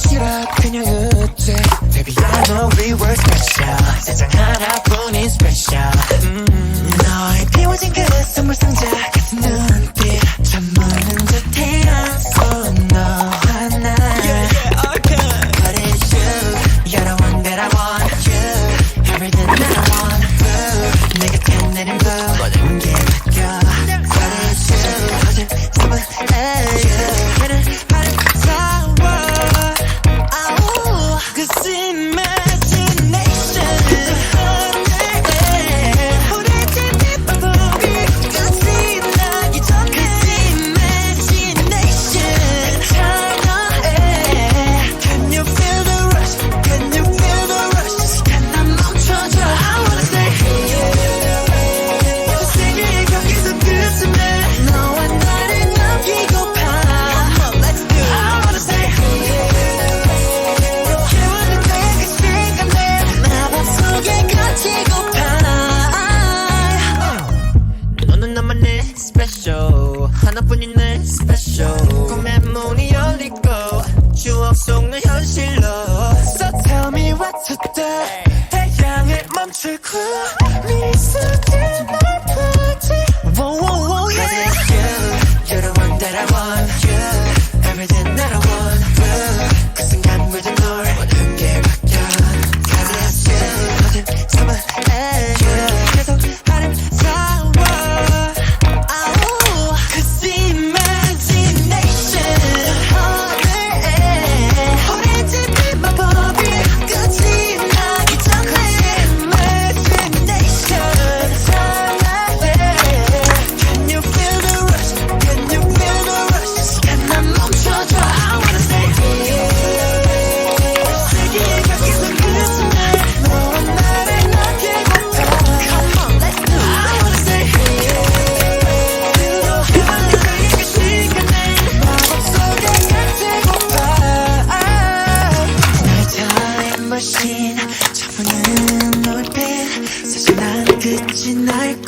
싫어 그냥 웃지 Baby I know we were special 세상 하나뿐인 special 너의 비워진 그 선물 상자 같은 눈빛 잠무는 듯해요 So 너 하나 But it's you You're the one that I want You Everything that I want Blue 내 곁에 내린 blue 모든 게 바뀌어 But it's you 어제 숨은 you 걔는 아름다워 Cause imagination 우리 집이 바보이 끝이 나기 전에 Cause imagination 찬양해 Can you feel the rush? Can you feel the rush? 시간 난 멈춰줘 I wanna stay 저 세계의 경계선 끝쯤에 너와 나를 남기고파 Come on let's do it I wanna stay 너는 나만의 special 하나뿐인 내 special 꿈의 문이 열리고 추억 속 내 현실로 So tell me what to do 태양을 멈추고 미소짓 날 보지 Whoa whoa whoa yeah Cause it's you You're the one that I want You Everything that I want Blue 그 순간 물든 널 모든 게 바뀌어 Cause it's you 모든 삶은 you 계속 아름다워 Cause imagination 우리 집이 마법이 끝이 나기 전에 Imagination 찬양해 Can you feel the rush? Can you feel the rush? 시간 난 멈춰줘 I wanna stay 세계의 경계선 끝쯤에 너와 나를 남기고파 Come on let's do it I wanna stay 그 시간에 마법 속에 갇히고파 나의 타임머신 저분은 눈빛 사실 난 끝이 날